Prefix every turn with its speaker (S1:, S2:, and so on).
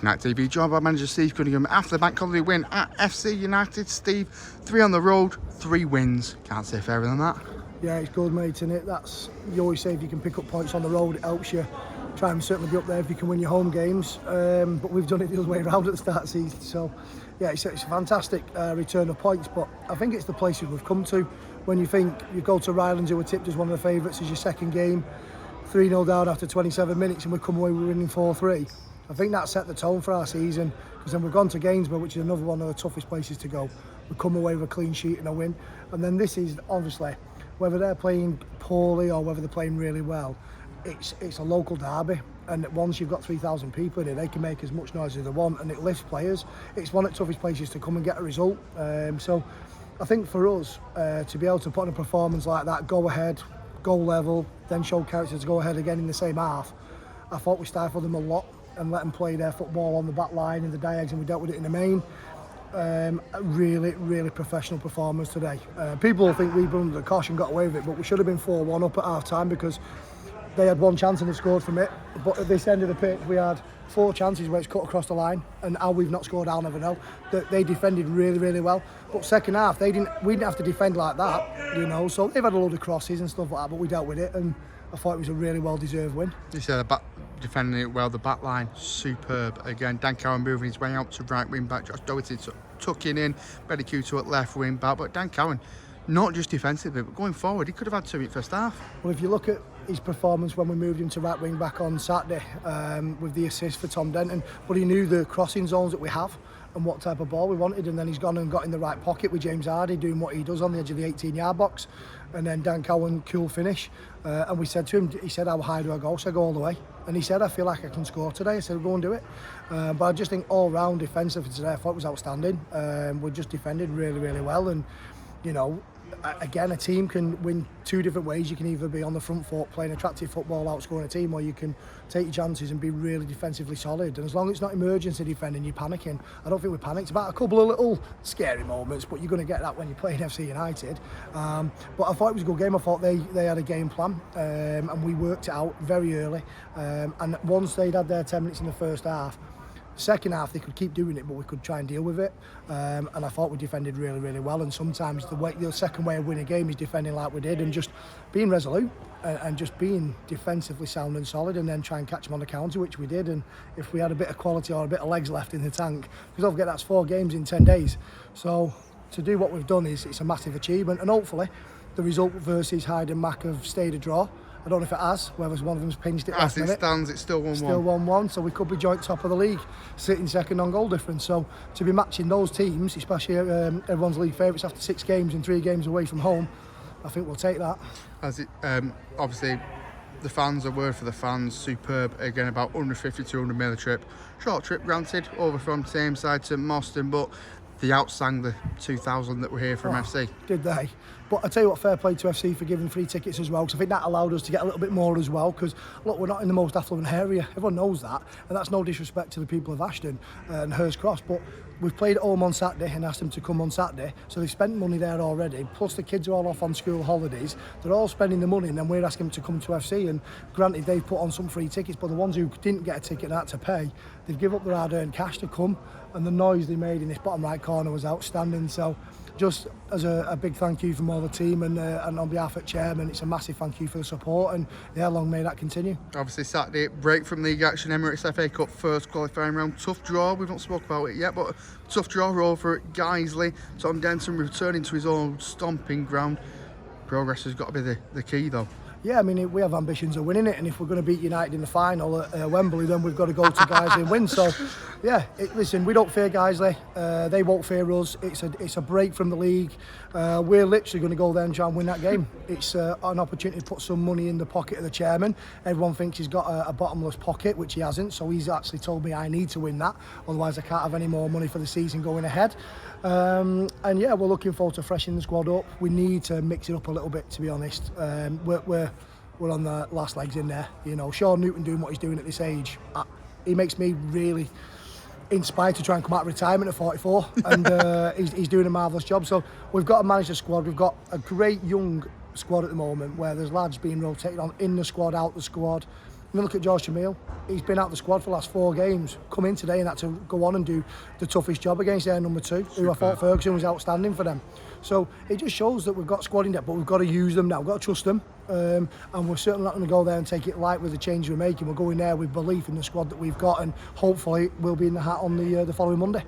S1: United TV, joined by manager Steve Cunningham after the bank holiday win at FC United. Steve, 3 on the road, 3 wins. Can't say fairer than that.
S2: Yeah, it's good, mate, isn't it? You always say if you can pick up points on the road, it helps you. Try and certainly be up there if you can win your home games. But we've done it the other way around at the start of the season. So, yeah, it's a fantastic return of points. But I think it's the places we've come to. When you think you go to Rylands, who were tipped as one of the favourites as your second game, 3-0 down after 27 minutes, and we come away with winning 4-3. I think that set the tone for our season, because then we've gone to Gainsborough, which is another one of the toughest places to go. We come away with a clean sheet and a win. And then this is, obviously, whether they're playing poorly or whether they're playing really well, it's a local derby. And once you've got 3,000 people in it, they can make as much noise as they want, and it lifts players. It's one of the toughest places to come and get a result. So I think for us, to be able to put on a performance like that, go ahead, goal level, then show character to go ahead again in the same half, I thought we stifled them a lot and let them play their football on the back line in the diags, and we dealt with it in the main. Really professional performance today. People think we blew under the cosh and got away with it, but we should have been 4-1 up at half time, because they had one chance and they scored from it. But at this end of the pitch, we had 4 chances where it's cut across the line, and how we've not scored, I'll never know. They defended really well. But second half, we didn't have to defend like that, you know. So they've had a load of crosses and stuff like that, but we dealt with it, and I thought it was a really well-deserved win.
S1: You said defending it well, the back line superb again. Dan Cowan moving his way out to right wing back, Josh Doherty tucking in, Betty Cuto at left wing back. But Dan Cowan, not just defensively, but going forward, he could have had 2 in the first half.
S2: Well, if you look at his performance when we moved him to right wing back on Saturday, with the assist for Tom Denton, but he knew the crossing zones that we have and what type of ball we wanted, and then he's gone and got in the right pocket with James Hardy doing what he does on the edge of the 18-yard box, and then Dan Cowan, cool finish. And we said to him, he said, how high do I go? So I go all the way. And he said, I feel like I can score today. I said, go and do it. But I just think all round defensively today, I thought it was outstanding. We just defended really well, and you know, again, a team can win 2 different ways. You can either be on the front foot playing attractive football, outscoring a team, or you can take your chances and be really defensively solid. And as long as it's not emergency defending, you're panicking. I don't think we panicked. About a couple of little scary moments, but you're going to get that when you're playing FC United. But I thought it was a good game. I thought they had a game plan, and we worked it out very early. And once they'd had their 10 minutes in the first half, second half they could keep doing it, but we could try and deal with it, and I thought we defended really well. And sometimes the second way of winning a game is defending like we did, and just being resolute and just being defensively sound and solid, and then try and catch them on the counter, which we did. And if we had a bit of quality or a bit of legs left in the tank, because don't forget that's 4 games in 10 days, so to do what we've done it's a massive achievement. And hopefully the result versus Hyde and Mac have stayed a draw. I don't know if it has, whether one of them's pinched it last minute.
S1: As it stands, it's still 1-1.
S2: Still 1-1, so we could be joint top of the league, sitting second on goal difference. So to be matching those teams, especially everyone's league favourites after 6 games and 3 games away from home, I think we'll take that.
S1: As it, obviously, the fans, a word for the fans, superb. Again, about 150-200 mile trip. Short trip, granted, over from Tameside to Moston, but they outsang the 2,000 that were here from FC.
S2: Did they? But I tell you what, fair play to FC for giving free tickets as well, because I think that allowed us to get a little bit more as well, because look, we're not in the most affluent area, everyone knows that, and that's no disrespect to the people of Ashton and Hurst Cross, but we've played at home on Saturday and asked them to come on Saturday, so they've spent money there already, plus the kids are all off on school holidays, they're all spending the money, and then we're asking them to come to FC. And granted, they've put on some free tickets, but the ones who didn't get a ticket and had to pay, they've given up their hard-earned cash to come, and the noise they made in this bottom right corner was outstanding. So just as a big thank you from all the team, and on behalf of the chairman, it's a massive thank you for the support, and yeah, long may that continue.
S1: Obviously Saturday, break from league action, Emirates FA Cup first qualifying round, tough draw, we've not spoke about it yet, but tough draw over at Guiseley. Tom Denton returning to his old stomping ground. Progress has got to be the key though.
S2: Yeah, I mean, we have ambitions of winning it, and if we're going to beat United in the final at Wembley, then we've got to go to Guiseley and win. So, yeah, listen, we don't fear Guiseley. They won't fear us. It's a break from the league. We're literally going to go there and try and win that game. It's an opportunity to put some money in the pocket of the chairman. Everyone thinks he's got a bottomless pocket, which he hasn't. So he's actually told me I need to win that. Otherwise, I can't have any more money for the season going ahead. And yeah, we're looking forward to freshening the squad up. We need to mix it up a little bit, to be honest. We're on the last legs in there. You know, Sean Newton doing what he's doing at this age, he makes me really inspired to try and come out of retirement at 44, and he's doing a marvellous job. So we've got to manage the squad. We've got a great young squad at the moment, where there's lads being rotated on in the squad, out the squad. then look at George Chamil. He's been out of the squad for the last 4 games, come in today and had to go on and do the toughest job against their number 2, who I thought Ferguson was outstanding for them. So it just shows that we've got squad in depth, but we've got to use them now, we've got to trust them. And we're certainly not going to go there and take it light with the change we're making. We're going there with belief in the squad that we've got, and hopefully we'll be in the hat on the following Monday.